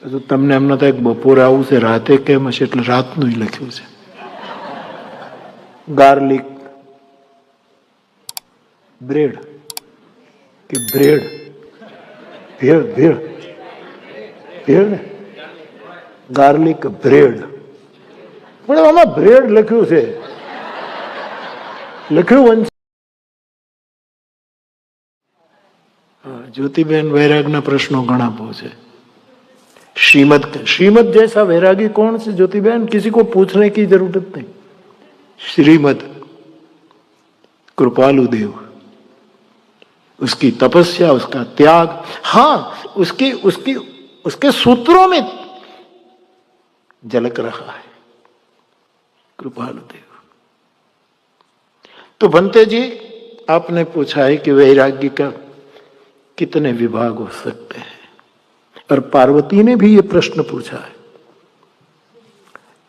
તો તમને એમ નતા બપોરે આવું છે, રાતે કેમ હશે, એટલે રાતનું લખ્યું છે. ગાર્લિક બ્રેડ કે બ્રેડ, ભેળ ભેળ ભેળ ને ગાર્લિક બ્રેડ, પણ આમાં બ્રેડ લખ્યું છે, લખ્યું વંશ. ज्योतिबेन वैराग ना प्रश्नों गणा पूछे. श्रीमद जैसा वैरागी कौन से ज्योतिबेन, किसी को पूछने की जरूरत नहीं. श्रीमद कृपालु देव, उसकी तपस्या, उसका त्याग, हाँ उसके सूत्रों में झलक रहा है कृपालु देव. तो बनते जी, आपने पूछा है कि वैराग्य का कितने विभाग हो सकते हैं, और पार्वती ने भी ये प्रश्न पूछा है.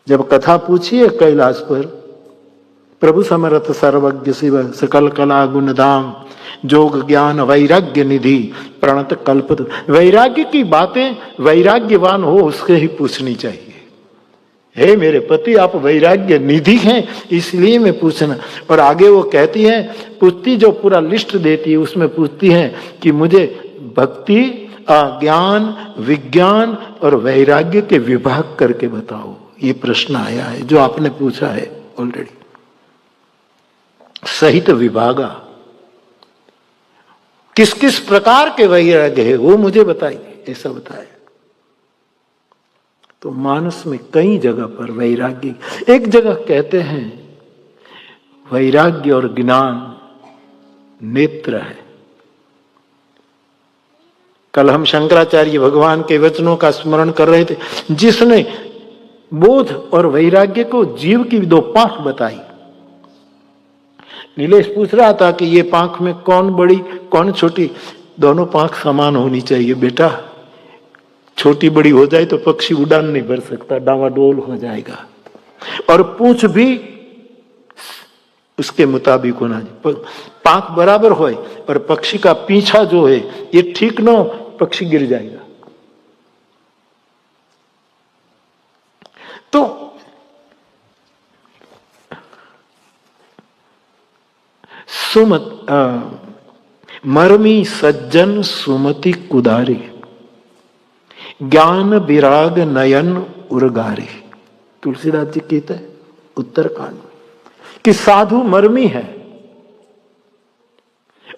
जब कथा पूछी है कैलाश पर, प्रभु समर्थ सर्वज्ञ शिव सकल कला गुण धाम जोग ज्ञान वैराग्य निधि प्रणत कल्पत, वैराग्य की बातें वैराग्यवान हो उसके ही पूछनी चाहिए. हे मेरे पति, आप वैराग्य निधि हैं, इसलिए मैं पूछना. और आगे वो कहती है, पूछती जो पूरा लिस्ट देती है उसमें पूछती है कि मुझे भक्ति, ज्ञान, विज्ञान और वैराग्य के विभाग करके बताओ. ये प्रश्न आया है जो आपने पूछा है ऑलरेडी. सहित विभागा, किस किस प्रकार के वैराग्य है वो मुझे बताइए, ऐसा बताया. तो मानस में कई जगह पर वैराग्य, एक जगह कहते हैं वैराग्य और ज्ञान नेत्र है. कल हम शंकराचार्य भगवान के वचनों का स्मरण कर रहे थे, जिसने बोध और वैराग्य को जीव की दो पांख बताई. नीलेश पूछ रहा था कि ये पांख में कौन बड़ी कौन छोटी, दोनों पांख समान होनी चाहिए बेटा. छोटी बड़ी हो जाए तो पक्षी उड़ान नहीं भर सकता, डावाडोल हो जाएगा. और पूंछ भी उसके मुताबिक होना चाहिए. पांख बराबर होए और पक्षी का पीछा जो है ये ठीक ना हो, पक्षी गिर जाएगा. तो सुमत मरमी सज्जन सुमति कुदारी ज्ञान विराग नयन उर्गारी. तुलसीदास जी कहते हैं उत्तरकांड में कि साधु मर्मी है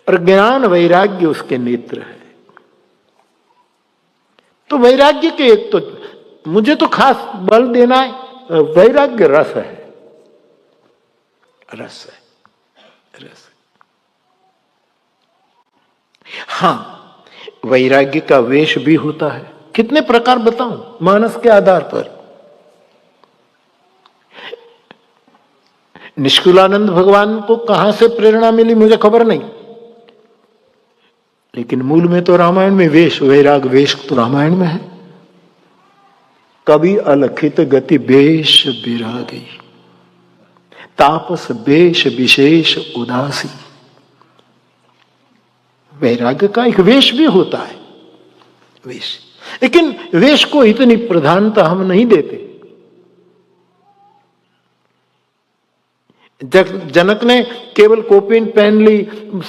और ज्ञान वैराग्य उसके नेत्र है. तो वैराग्य के एक तो मुझे तो खास बल देना है, वैराग्य रस है, रस है, रस. हाँ, वैराग्य का वेश भी होता है. कितने प्रकार बताऊं मानस के आधार पर. निष्कुलानंद भगवान को कहां से प्रेरणा मिली मुझे खबर नहीं, लेकिन मूल में तो रामायण में वेश, वैराग वेश तो रामायण में है. कभी अलखित गति बेश विरागी तापस बेश विशेष उदासी. वैराग्य का एक वेश भी होता है, वेश. लेकिन वेश को इतनी प्रधानता हम नहीं देते. जनक ने केवल कोपिन पहन ली,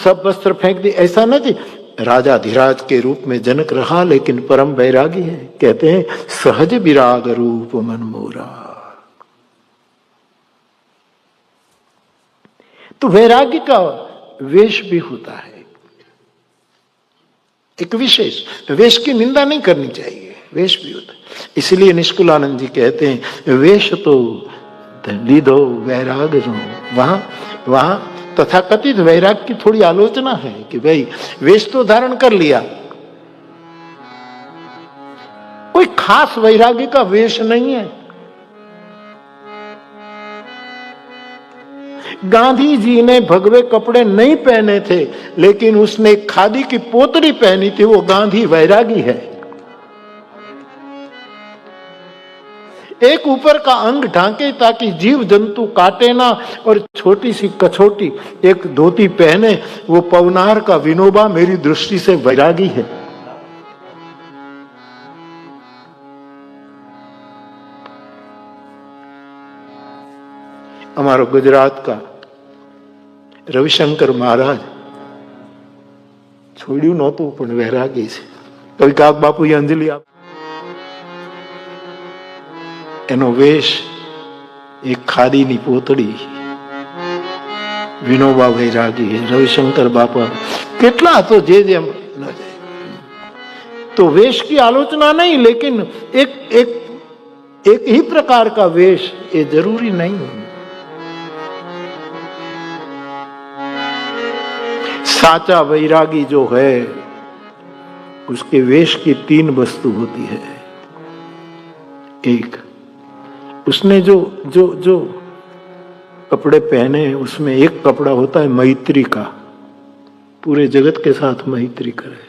सब वस्त्र फेंक दी, ऐसा ना जी. राजा धीराज के रूप में जनक रहा, लेकिन परम वैरागी है. कहते हैं सहज विराग रूप मन मोरा. तो वैराग्य का वेश भी होता है, एक विशेष वेश की निंदा नहीं करनी चाहिए, वेश भी होता है. इसलिए निष्कुलानंद जी कहते हैं वेश तो लीधो वैराग जो. वहां तथाकथित वैराग की थोड़ी आलोचना है कि भाई वेश तो धारण कर लिया, कोई खास वैराग्य का वेश नहीं है. गांधी जी ने भगवे कपड़े नहीं पहने थे, लेकिन उसने खादी की पोतरी पहनी थी, वो गांधी वैरागी है. एक ऊपर का अंग ढांके ताकि जीव जंतु काटे ना, और छोटी सी कछोटी एक धोती पहने, वो पवनार का विनोबा मेरी दृष्टि से वैरागी है. અમારો ગુજરાત કા રવિશંકર મહારાજ છોડ્યું નહોતું પણ વૈરાગી છે. કવિ કાગ બાપુએ અંજલિ આપ, એનો વેશ એક ખાદીની પોતડી. વિનોબા વૈરાગી, રવિશંકર બાપા કેટલા તો જે જેમ ન જાય. तो वेश की आलोचना नहीं, लेकिन एक एक एक ही प्रकार का वेश ये जरूरी नहीं है. साचा वैरागी जो है उसके वेश की 3 वस्तु होती है. एक, उसने जो जो जो कपड़े पहने उसमें एक कपड़ा होता है मैत्री का, पूरे जगत के साथ मैत्री करे.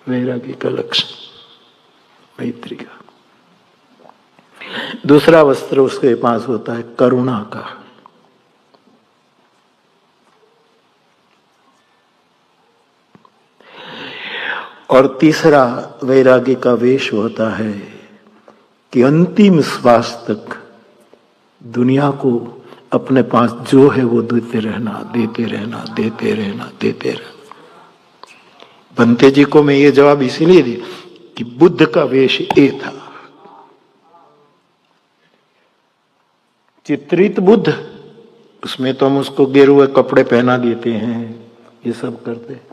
वैरागी का लक्षण मैत्री का. दूसरा वस्त्र उसके पास होता है करुणा का. और तीसरा वैरागी का वेश होता है कि अंतिम श्वास तक दुनिया को अपने पास जो है वो देते रहना, देते रहना, देते रहना, देते रहना. बनते जी को मैं ये जवाब इसीलिए दी कि बुद्ध का वेश ये था. चित्रित बुद्ध, उसमें तो हम उसको गेरुए कपड़े पहना देते हैं, ये सब करते हैं.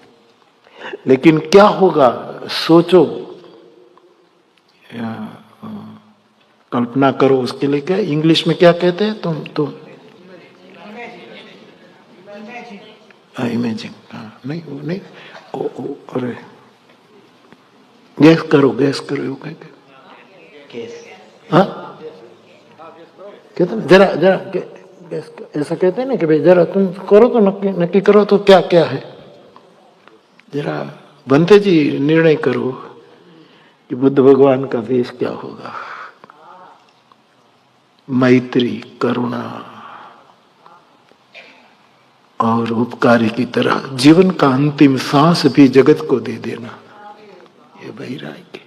लेकिन क्या होगा सोचो, कल्पना करो. उसके लिए क्या इंग्लिश में क्या कहते हैं तुम इमेजिंग. नहीं वो नहीं, अरे गैस करो वो कहते. हाँ कहते जरा जरा गैस, ऐसा कहते हैं ना कि भाई जरा तुम करो तो नक्की करो तो क्या क्या है. जरा बनते जी निर्णय करो कि बुद्ध भगवान का वेश क्या होगा. मैत्री, करुणा और उपकारी की तरह जीवन का अंतिम सांस भी जगत को दे देना. ये वैराग्य,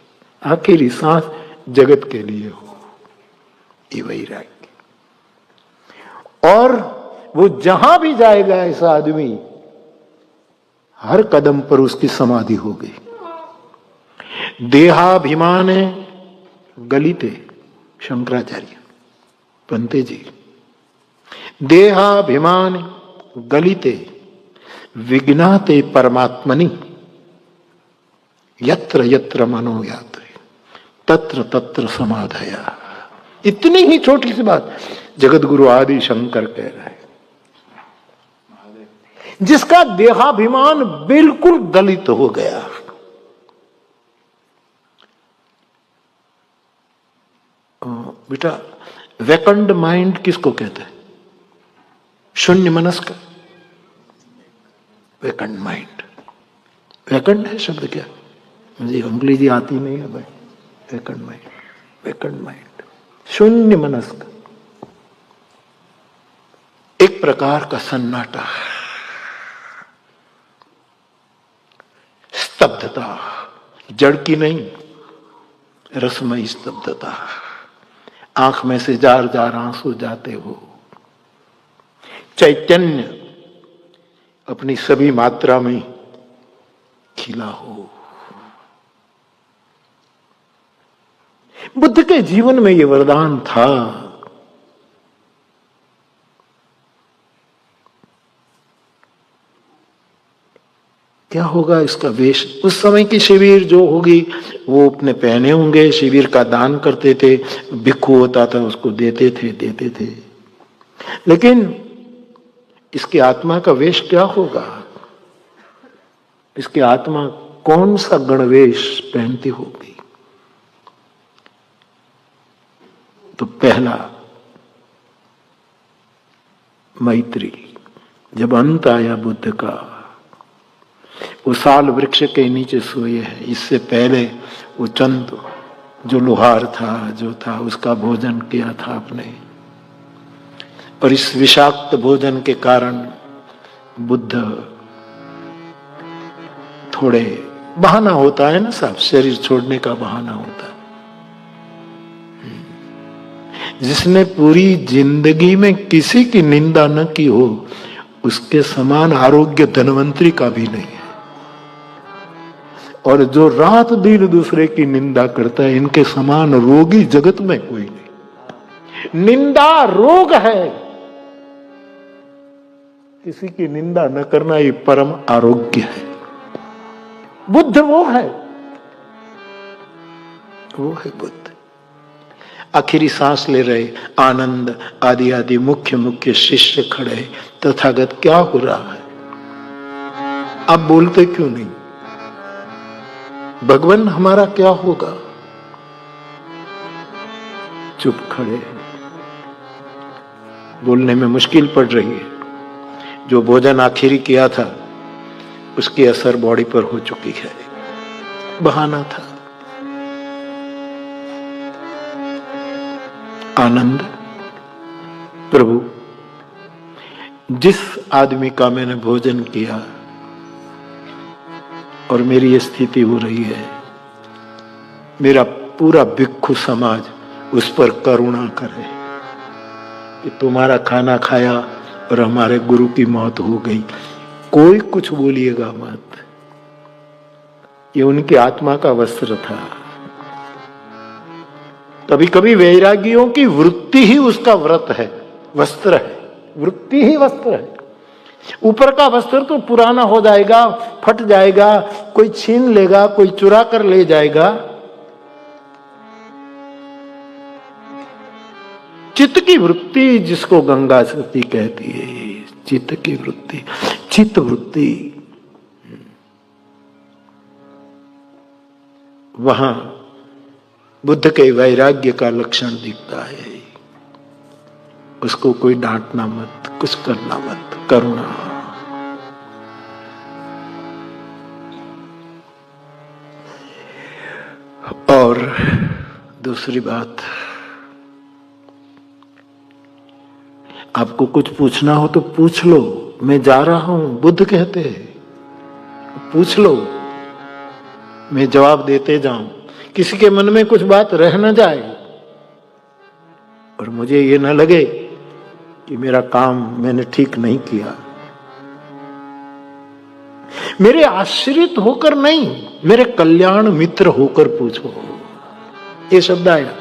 आखिरी सांस जगत के लिए हो, ये वैराग्य. और वो जहां भी जाएगा ऐसा आदमी, हर कदम पर उसकी समाधि हो गई. देहाभिमान गलिते, शंकराचार्य पंते जी. देहाभिमान गलिते विज्ञाते परमात्मनि यत्र यत्र मनो यात्रे तत्र तत्र समाधया. इतनी ही छोटी सी बात जगत गुरु आदि शंकर कह रहे हैं. जिसका देहाभिमान बिल्कुल गलित हो गया. बेटा वैकंड माइंड किसको कहते हैं? शून्य मनस्क, वैकंड माइंड. वैकंड है शब्द क्या? मुझे अंग्रेजी आती नहीं है भाई. वैकंड माइंड, वैकंड माइंड, शून्य मनस्क, एक प्रकार का सन्नाटा, स्तब्धता, जड़ की नहीं, रसमयी स्तब्धता. आंख में से जार जार आंसू जाते हो. चैतन्य अपनी सभी मात्रा में खिला हो. बुद्ध के जीवन में यह वरदान था. क्या होगा इसका वेश? उस समय की शिविर जो होगी वो अपने पहने होंगे. शिविर का दान करते थे, भिक्खु होता था उसको देते थे. लेकिन इसकी आत्मा का वेश क्या होगा? इसकी आत्मा कौन सा गणवेश पहनती होगी? तो पहला मैत्री. जब अंत आया बुद्ध का, वो साल वृक्ष के नीचे सोए हैं. इससे पहले वो चंद जो लोहार था, जो था, उसका भोजन किया था आपने. और इस विषाक्त भोजन के कारण बुद्ध थोड़े, बहाना होता है ना साहब, शरीर छोड़ने का बहाना होता है. जिसने पूरी जिंदगी में किसी की निंदा न की हो, उसके समान आरोग्य धनवंतरी का भी नहीं है। और जो रात दिन दूसरे की निंदा करता है, इनके समान रोगी जगत में कोई नहीं। निंदा रोग है, किसी की निंदा न करना ये परम आरोग्य है। बुद्ध वो है, वो है बुद्ध। आखिरी सांस ले रहे आनंद आदि आदि मुख्य मुख्य शिष्य खड़े, तथागत क्या हो रहा है? आप बोलते क्यों नहीं? भगवान हमारा क्या होगा? चुप खड़े हैं, बोलने में मुश्किल पड़ रही है। जो भोजन आखिरी किया था उसकी असर बॉडी पर हो चुकी है, बहाना था। आनंद प्रभु, जिस आदमी का मैंने भोजन किया और मेरी ये स्थिति हो रही है, मेरा पूरा भिक्षु समाज उस पर करुणा करे कि तुम्हारा खाना खाया और हमारे गुरु की मौत हो गई। कोई कुछ बोलिएगा मत, ये उनकी आत्मा का वस्त्र था। कभी कभी वैरागियों की वृत्ति ही उसका व्रत है, वस्त्र है, वृत्ति ही वस्त्र है। ऊपर का वस्त्र तो पुराना हो जाएगा, फट जाएगा, कोई छीन लेगा, कोई चुरा कर ले जाएगा। चित्त की वृत्ति जिसको गंगा सती कहती है, चित्त की वृत्ति, चित्त वृत्ति, वहां बुद्ध के वैराग्य का लक्षण दिखता है। उसको कोई डांटना मत, कुछ करना मत, करुणा। और दूसरी बात, आपको कुछ पूछना हो तो पूछ लो, मैं जा रहा हूं, बुद्ध कहते हैं, पूछ लो, मैं जवाब देते जाऊं। किसी के मन में कुछ बात रह न जाए और मुझे ये न लगे कि मेरा काम मैंने ठीक नहीं किया। मेरे आश्रित होकर नहीं, मेरे कल्याण मित्र होकर पूछो। ये शब्द आया,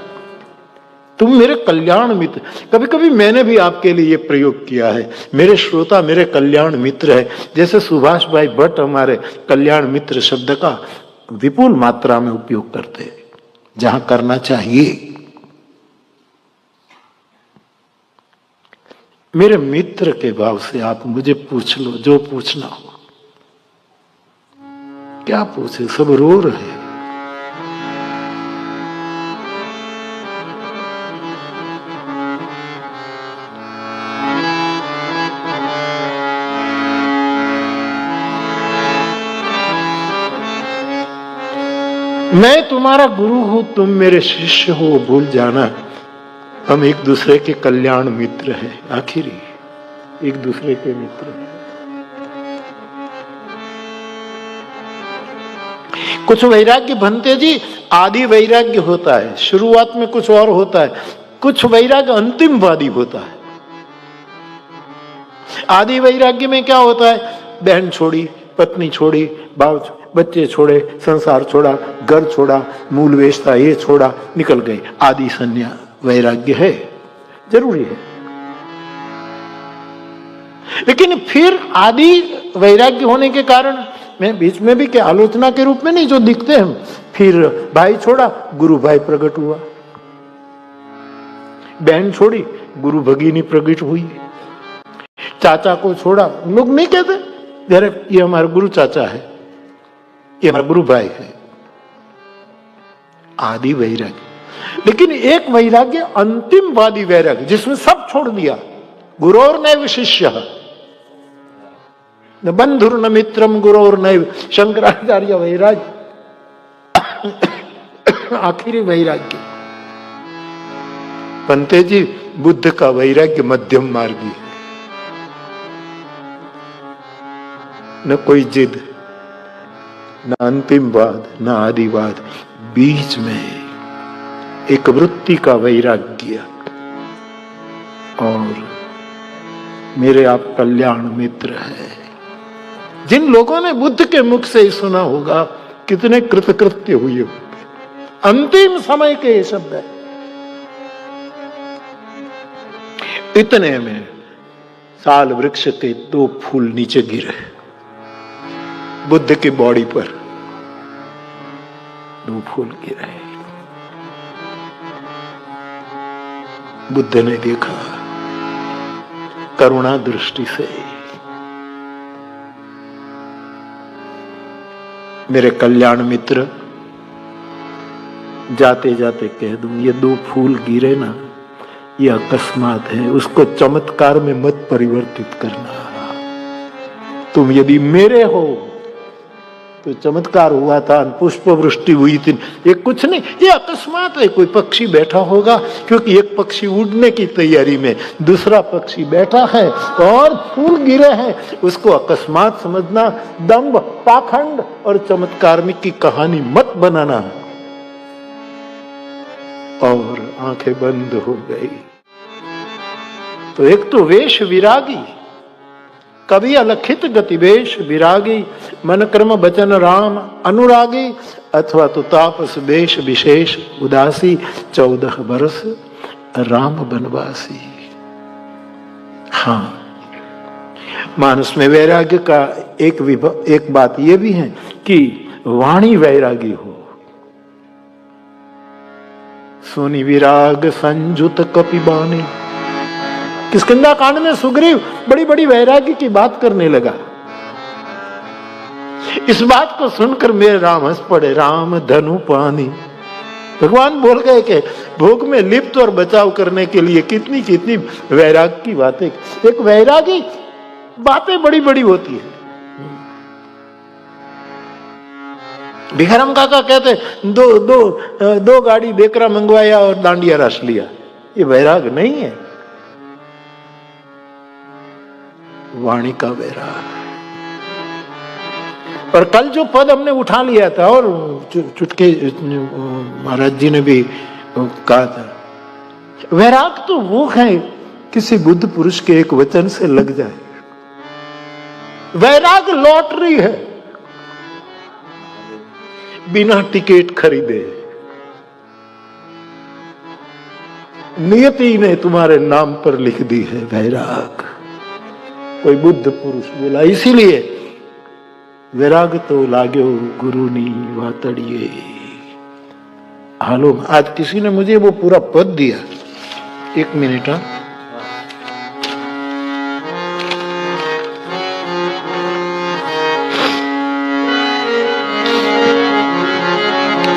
तुम मेरे कल्याण मित्र। कभी कभी मैंने भी आपके लिए ये प्रयोग किया है, मेरे श्रोता मेरे कल्याण मित्र है। जैसे सुभाष भाई भट्ट हमारे कल्याण मित्र शब्द का विपुल मात्रा में उपयोग करते हैं, जहां करना चाहिए। मेरे मित्र के भाव से आप मुझे पूछ लो जो पूछना हो। क्या पूछे, सब रो रहे। मैं तुम्हारा गुरु हूं, तुम मेरे शिष्य हो, भूल जाना हम एक दूसरे के कल्याण मित्र हैं। आखिरी एक दूसरे के मित्र हैं। कुछ वैराग्य बनते जी आदि वैराग्य होता है, शुरुआत में कुछ और होता है। कुछ वैराग्य अंतिमवादी होता है। आदि वैराग्य में क्या होता है? बहन छोड़ी, पत्नी छोड़ी, बाप बच्चे छोड़े, संसार छोड़ा, घर छोड़ा, मूल वेश था ये छोड़ा, निकल गए। आदि संन्यास वैराग्य है, जरूरी है। लेकिन फिर आदि वैराग्य होने के कारण, मैं बीच में भी क्या आलोचना के रूप में नहीं, जो दिखते हैं, फिर भाई छोड़ा, गुरु भाई प्रकट हुआ, बहन छोड़ी, गुरु भगिनी प्रकट हुई, चाचा को छोड़ा, लोग नहीं कहते ये हमारा गुरु चाचा है, ये हमारा गुरु भाई है। आदि वैराग्य। लेकिन एक वैराग्य अंतिमवादी वैराग्य, जिसमें सब छोड़ दिया। गुरोर नैव शिष्य न बंधुर न मित्रम गुरोर नैव, शंकराचार्य वैराग्य आखिरी वैराग्य। पंते जी, बुद्ध का वैराग्य मध्यम मार्गी है। न कोई जिद, न अंतिमवाद, न आदिवाद, बीच में एक वृत्ति का वैराग्य, मेरे आप कल्याण मित्र है। जिन लोगों ने बुद्ध के मुख से ही सुना होगा कितने कृतकृत्य हुए होंगे। अंतिम समय के ये शब्द है। इतने में साल वृक्ष के 2 फूल नीचे गिरे बुद्ध की बॉडी पर। 2 फूल गिरे। बुद्ध ने देखा करुणा दृष्टि से, मेरे कल्याण मित्र, जाते जाते कह दूं ये 2 फूल गिरे ना, ये अकस्मात है, उसको चमत्कार में मत परिवर्तित करना। तुम यदि मेरे हो तो चमत्कार हुआ था, पुष्प वृष्टि हुई थी, ये कुछ नहीं, ये अकस्मात है। कोई पक्षी बैठा होगा, क्योंकि एक पक्षी उड़ने की तैयारी में, दूसरा पक्षी बैठा है और फूल गिरे हैं, उसको अकस्मात समझना, दंभ, पाखंड और चमत्कार में की कहानी मत बनाना। और आंखें बंद हो गई। तो एक तो वेश विरागी, कभी अलखित गतिवेश विरागी, मन कर्म वचन राम अनुरागी, अथवा तो तापस वेश विशेष उदासी, 14 बरस राम बनवासी। हाँ, मानस में वैराग्य का एक बात यह भी है कि वाणी वैरागी हो। सोनी विराग संजुत कपिबानी। किष्किंधा कांड में सुग्रीव बड़ी बड़ी वैरागी की बात करने लगा। इस बात को सुनकर मेरे राम हंस पड़े। राम धनु पानी। भगवान बोल गए कि भोग में लिप्त और बचाव करने के लिए कितनी कितनी वैराग की बातें। एक वैरागी बातें बड़ी बड़ी होती है। भिखाराम काका कहते दो गाड़ी बेकरा मंगवाया और दांडिया रस लिया। ये वैराग नहीं है, वाणी का वैराग। और कल जो पद हमने उठा लिया था और चुटके महाराज जी ने भी कहा था, वैराग तो वो है किसी बुद्ध पुरुष के एक वचन से लग जाए। वैराग लॉटरी है, बिना टिकट खरीदे नियति ने तुम्हारे नाम पर लिख दी है वैराग। कोई बुद्ध पुरुष बोला, इसीलिए वैराग तो लाग्यो गुरु नी वातड़िए। हालो, आज किसी ने मुझे वो पूरा पद दिया। 1 मिनट।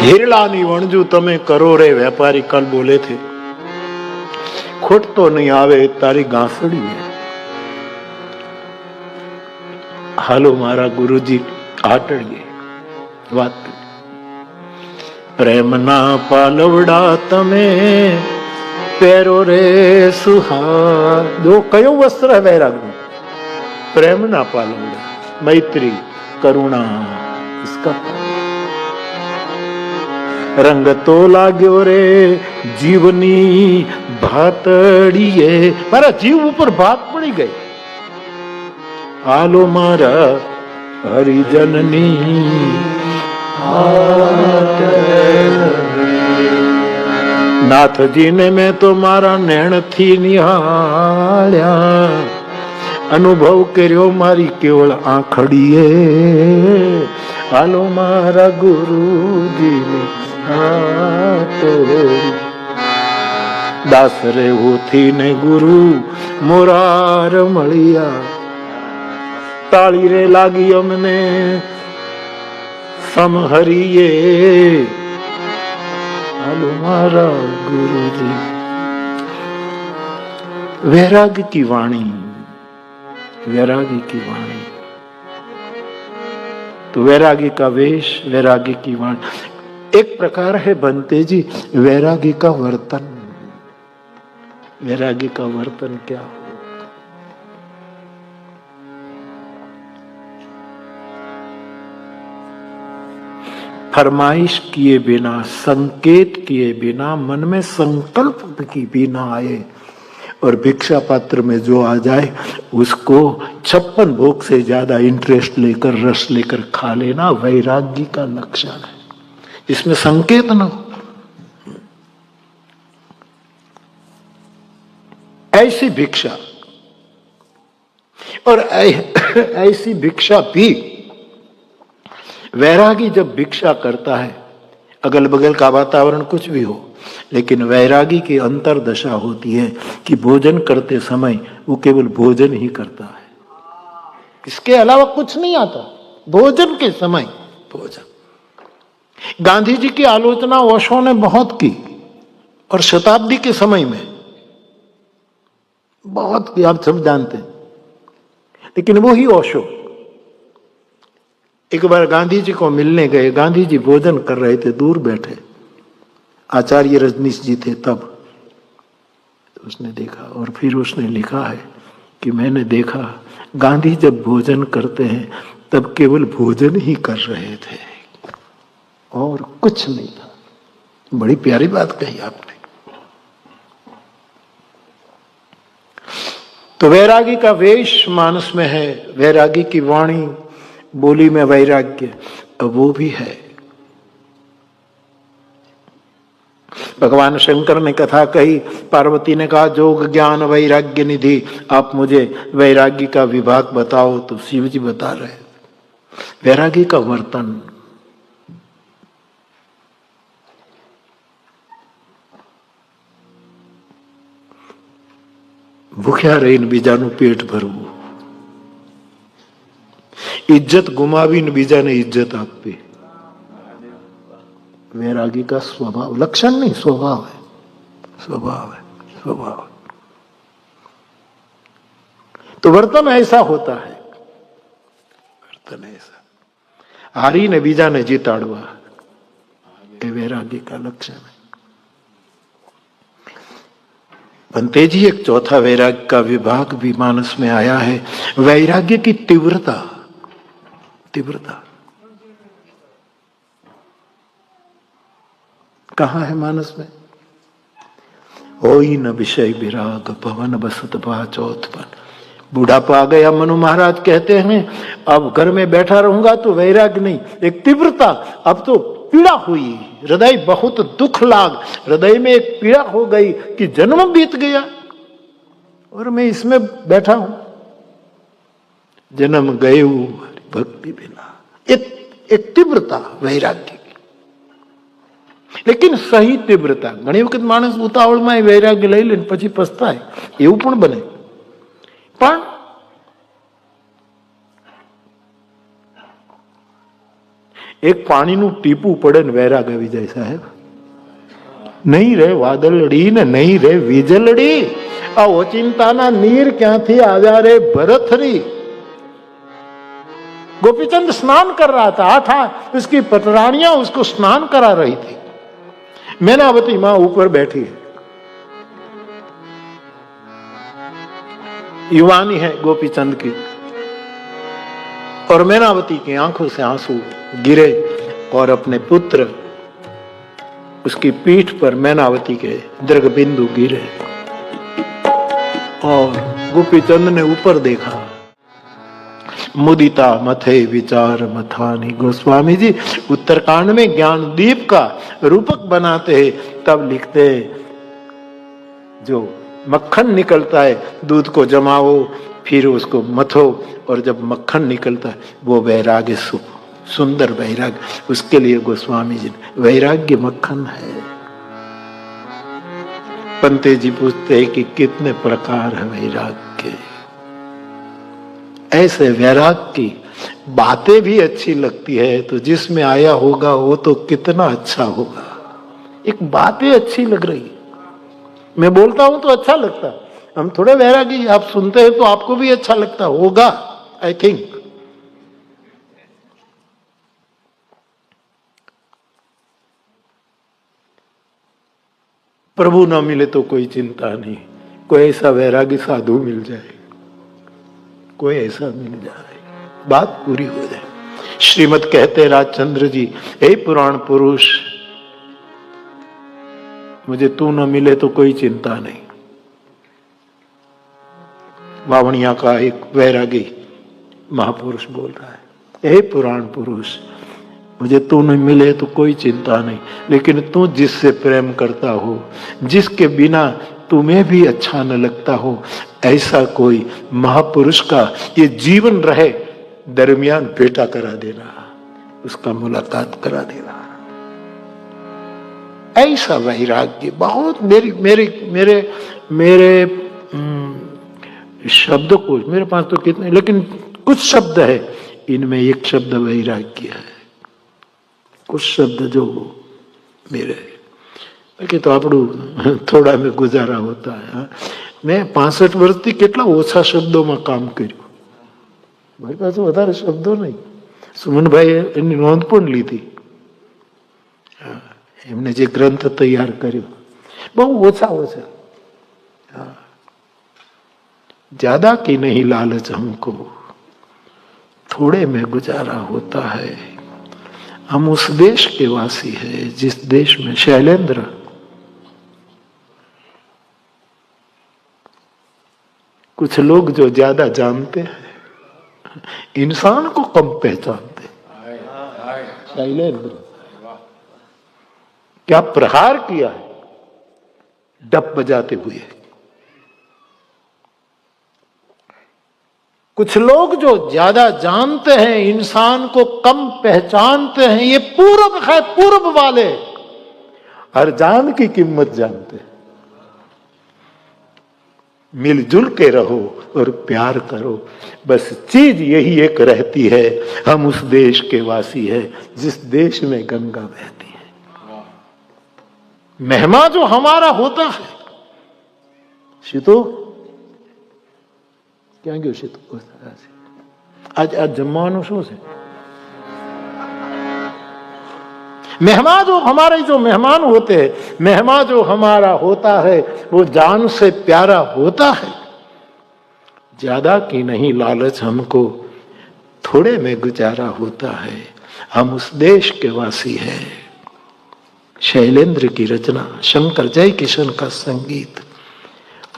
हिरलानी वणजू तमे करो रे व्यापारी, कल बोले थे। खोट तो नहीं आवे तारी गांसड़ी है। हालो मारा गुरुजी आटड़िए વાત। प्रेम ना पालवड़ा तमे पैरो रे सुहार। जो कयो वस्त्र है वैराग में, प्रेम ना पालवड़ा, मैत्री करुणा, इसका रंग तो लाग्यो रे जीवनी भातड़िए। मारा जीव ऊपर भात पड़ी गई। आलो मारा हरिजननी नाथ जी ने मैं तो मारा नैण थी निहाळ्या। अनुभव कर्यो मारी केवल आंखड़िए। आलो मारा गुरुजी ने दास रे होती ने गुरु मोरार मलिया। ताली रे लागी अमने समहरिए। आलो मारा गुरुजी। वैराग की वाणी, वैरागी की वाणी। तो वैरागी का वेश, वैरागी की वाणी। एक प्रकार है बनते जी वैरागी का वर्तन। वैरागी का वर्तन क्या हो? फरमाइश किए बिना, संकेत किए बिना, मन में संकल्प की बिना आए और भिक्षा पात्र में जो आ जाए उसको 56 भोग से ज्यादा इंटरेस्ट लेकर रस लेकर खा लेना वैराग्य का लक्षण है। इसमें संकेत न हो। ऐसी भिक्षा और ऐसी भिक्षा भी वैरागी जब भिक्षा करता है, अगल बगल का वातावरण कुछ भी हो, लेकिन वैरागी की अंतर्दशा होती है कि भोजन करते समय वो केवल भोजन ही करता है, इसके अलावा कुछ नहीं आता। भोजन के समय भोजन। गांधी जी की आलोचना ओशो ने बहुत की और शताब्दी के समय में बहुत की, आप सब जानते हैं। लेकिन वो ही ओशो एक बार गांधी जी को मिलने गए। गांधी जी भोजन कर रहे थे, दूर बैठे आचार्य रजनीश जी थे तब। उसने देखा और फिर उसने लिखा है कि मैंने देखा गांधी जब भोजन करते हैं तब केवल भोजन ही कर रहे थे और कुछ नहीं था। बड़ी प्यारी बात कही आपने। तो वैरागी का वेश मानस में है, वैरागी की वाणी बोली में वैराग्य वो भी है। भगवान शंकर ने कथा कही, पार्वती ने कहा जोग ज्ञान वैराग्य निधि, आप मुझे वैराग्य का विभाग बताओ। तो शिव जी बता रहे वैरागी का वर्तन। भूख्या रहीन बीजानु पेट भरવું, इज्जत गुमावी न बीजाने इज्जत आपे। वैरागी का स्वभाव, लक्षण नहीं, स्वभाव है, स्वभाव है, स्वभाव। तो वर्तन ऐसा होता है, वर्तन ऐसा। हारी ने बीजा ने जीताड़वा, ये वैरागी का लक्षण है। बनते जी एक चौथा वैराग्य का विभाग भी मानस में आया है, वैराग्य की तीव्रता। तीव्रता कहां है मानस में? होई न विषय विराग भवन बसत बा चौथपन। बुढ़ापा आ गया, मनु महाराज कहते हैं अब घर में बैठा रहूंगा तो वैराग नहीं, एक तीव्रता। अब तो पीड़ा हुई, हृदय बहुत दुख लाग, हृदय में एक पीड़ा हो गई कि जन्म बीत गया और मैं इसमें बैठा हूं। जन्म गए भक्ति बिना, एक तीव्रता वैराग्य की, लेकिन सही तीव्रता। घणी वखत माणस उतावळમાં वैराग्य લઈ લે પછી પછતાય, એવું પણ બને। પણ એક પાણીનું ટીપું પડે ને વૈરાગ આવી જાય સાહેબ। નહીં રે વાદળડી ને નહીં રે વીજળડી, આ ઓચિંતાના નીર ક્યાંથી આવ્યા રે ભરથરી। गोपीचंद स्नान कर रहा था, आठ उसकी पटरानियां उसको स्नान करा रही थी। मैनावती मां ऊपर बैठी है, युवानी है गोपीचंद की, और मैनावती की आंखों से आंसू गिरे और अपने पुत्र उसकी पीठ पर मैनावती के दृग बिंदु गिरे और गोपीचंद ने ऊपर देखा। मुदिता मथे विचार मथानी। गोस्वामी जी उत्तरकांड में ज्ञान दीप का रूपक बनाते हैं, तब लिखते हैं जो मक्खन निकलता है दूध को जमाओ फिर उसको मथो, और जब मक्खन निकलता है वो वैराग्य सुंदर वैराग्य। उसके लिए गोस्वामी जी ने वैराग्य मक्खन है। पंते जी पूछते हैं कि कितने प्रकार है वैराग्य। ऐसे वैराग की बातें भी अच्छी लगती है, तो जिसमें आया होगा वो तो कितना अच्छा होगा। एक बातें अच्छी लग रही, मैं बोलता हूं तो अच्छा लगता। हम थोड़े वैरागी, आप सुनते हैं तो आपको भी अच्छा लगता होगा, आई थिंक। प्रभु ना मिले तो कोई चिंता नहीं, कोई ऐसा वैरागी साधु मिल जाए, कोई ऐसा मिल जाए, बात पूरी हो जाए। श्रीमद कहते राजचंद्र जी, हे पुराण पुरुष, मुझे तू न मिले तो कोई चिंता नहीं। वावणिया का एक वैरागी महापुरुष बोल रहा है, हे पुराण पुरुष, मुझे तू नहीं मिले तो कोई चिंता नहीं, लेकिन तू जिससे प्रेम करता हो, जिसके बिना तुम्हें भी अच्छा न लगता हो, ऐसा कोई महापुरुष का ये जीवन रहे दरमियान बेटा करा देना, उसका मुलाकात करा देना। ऐसा वैराग्य बहुत मेरे मेरे मेरे मेरे शब्द को, मेरे पास तो कितने, लेकिन कुछ शब्द है, इनमें एक शब्द वैराग्य है, कुछ शब्द जो मेरे कि तो આપણું થોડા में गुजारा होता है। मैं 65 વર્ષથી કેટલા ઓછા શબ્દોમાં કામ કર્યું, મારી પાસે વધારે શબ્દો નહીં। સુમનભાઈ એની નોંધ પણ લીધી, એમને જે ગ્રંથ તૈયાર કર્યો બહુ ઓછા ઓછા। ज्यादा की नहीं लालच हमको, थोड़े में गुजारा होता है। हम उस देश के वासी हैं जिस देश में शैलेंद्र कुछ लोग जो ज्यादा जानते हैं इंसान को कम पहचानते। शैलेंद्र क्या प्रहार किया है डप बजाते हुए। कुछ लोग जो ज्यादा जानते हैं इंसान को कम पहचानते हैं, ये पूर्व है, पूर्व वाले हर जान की कीमत जानते हैं। मिलजुल के रहो और प्यार करो, बस चीज यही एक रहती है, हम उस देश के वासी है जिस देश में गंगा बहती है। महिमा जो हमारा होता है, शीतो ક્યાં ગયો છે તું? આજ જમવાનું શું છે? मेहमान जो हमारे जो मेहमान होते हैं, मेहमान जो हमारा होता है वो जान से प्यारा होता है। ज्यादा की नहीं लालच हमको, थोड़े में गुजारा होता है। हम उस देश के वासी हैं। शैलेंद्र की रचना, शंकर जय किशन का संगीत,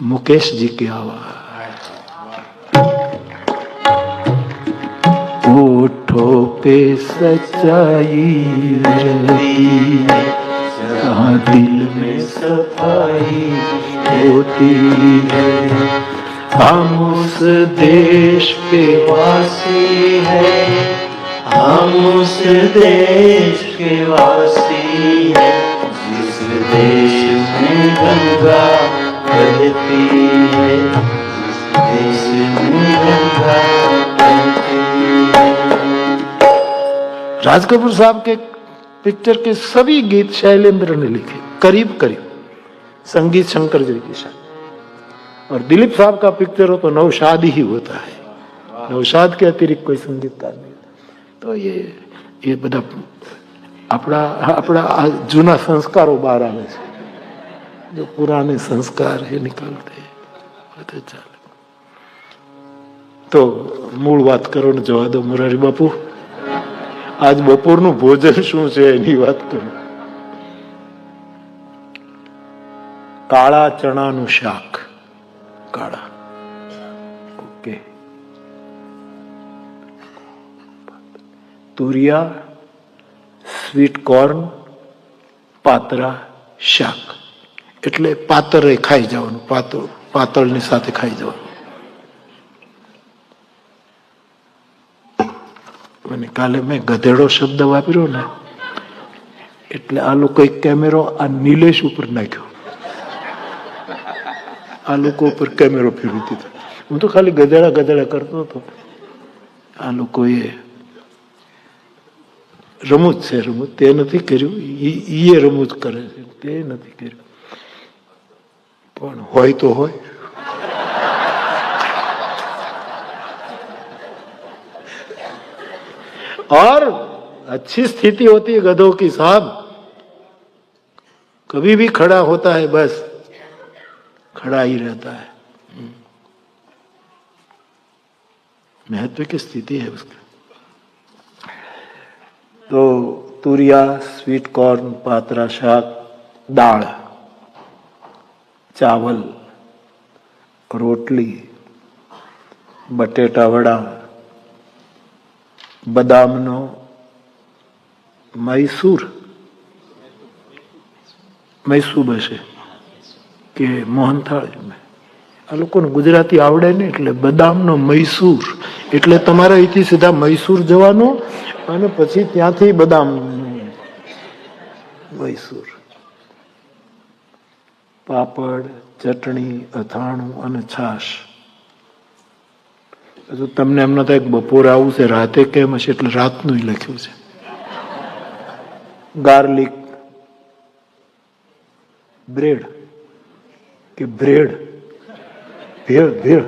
मुकेश जी की आवाज। होठों पे सच्चाई रहती है, जहाँ दिल में सफाई होती है। हम उस देश के वासी हैं, हम उस देश के वासी हैं, जिस देश में गंगा बहती है, जिस देश में गंगा बहती है। राज कपूर साहब के पिक्चर के सभी गीत शैलेंद्र ने लिखे, करीब करीब, संगीत शंकर जय किशन। और दिलीप साहब का पिक्चर हो तो नौशाद ही होता है, नौशाद के अतिरिक्त कोई संगीतकार नहीं। तो ये બધા આપણા જૂના સંસ્કારો બહાર આવે છે, जो पुराने संस्कार है निकालते हैं तो ચાલે। तो મૂળ વાત કરો ને જવા દો મોરારી બાપુ। આજ બપોરનું ભોજન શું છે એની વાત કરું। કાળા ચણાનું શાક, કાળા, ઓકે, તુરિયા, સ્વીટ કોર્ન, પાતરા શાક, એટલે પાતરે ખાઈ જવાનું, પાતળની સાથે ખાઈ જવાનું। અને કાલે મેં ગધેડો શબ્દ વાપર્યો ને એટલે આ લોકોએ કેમેરો આ નિલેશ ઉપર નાખ્યો, આ લોકો ઉપર કેમેરો ફેરવી દીધો। હું તો ખાલી ગધેડા ગધેડા કરતો હતો, આ લોકોએ રમૂજ છે, રમૂજ તે નથી કર્યું, એ રમૂજ કરે છે, તે નથી કર્યું, પણ હોય તો હોય। और अच्छी स्थिति होती है गधों की साहब, कभी भी खड़ा होता है, बस खड़ा ही रहता है। महत्व की स्थिति है उसका। तो तुरिया, स्वीट कॉर्न, पातरा शाक, दाल, चावल, रोटली, બટેટા વડા, બદામનો મૈસૂર હશે કે મોહનથાળ. આ લોકોને ગુજરાતી આવડે ને એટલે બદામનો મૈસૂર એટલે તમારે અહીંથી સીધા મૈસૂર જવાનું અને પછી ત્યાંથી બદામ મૈસૂર. પાપડ, ચટણી, અથાણું અને છાશ. હજુ તમને એમ ન થાય બપોરે આવું છે રાતે કેમ હશે એટલે રાતનું લખ્યું છે. ગાર્લિક બ્રેડ કે બ્રેડ, ભેળ ભેળ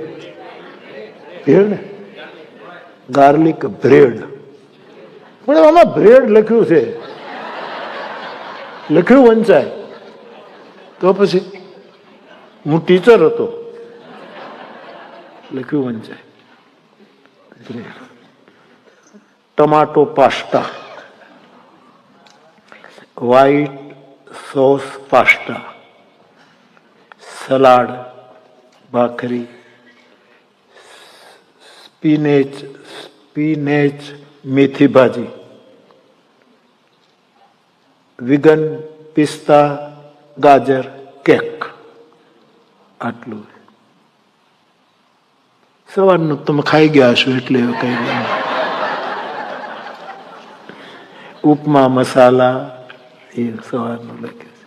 ભેળ ને ગાર્લિક બ્રેડ. પણ આમાં બ્રેડ લખ્યું છે, લખ્યું વંચાય તો પછી હું ટીચર હતો, લખ્યું વંચાય. Tomato pasta, white sauce pasta, salad, ભાખરી, સ્પિનેચ મેથી ભાજી, વિગન પિસ્તા ગાજર કેક. આટલું સવારનું તમે ખાઈ ગયા છો એટલે કઈ નહીં. ઉપમા મસાલા એ સવારનું લખ્યું છે.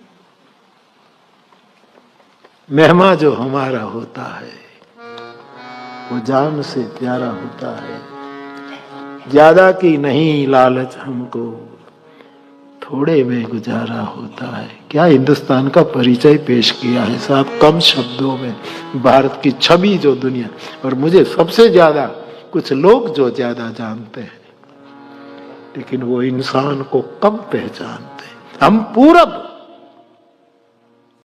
મહેમાન જો હમારા હોતા હૈ वो जान से प्यारा होता है, ज्यादा की नहीं लालच हमको, थोड़े में गुजारा होता है. क्या हिंदुस्तान का परिचय पेश किया है साहब, कम शब्दों में. भारत की छवि जो दुनिया, और मुझे सबसे ज्यादा कुछ लोग जो ज्यादा जानते हैं लेकिन वो इंसान को कम पहचानते हैं. हम पूरब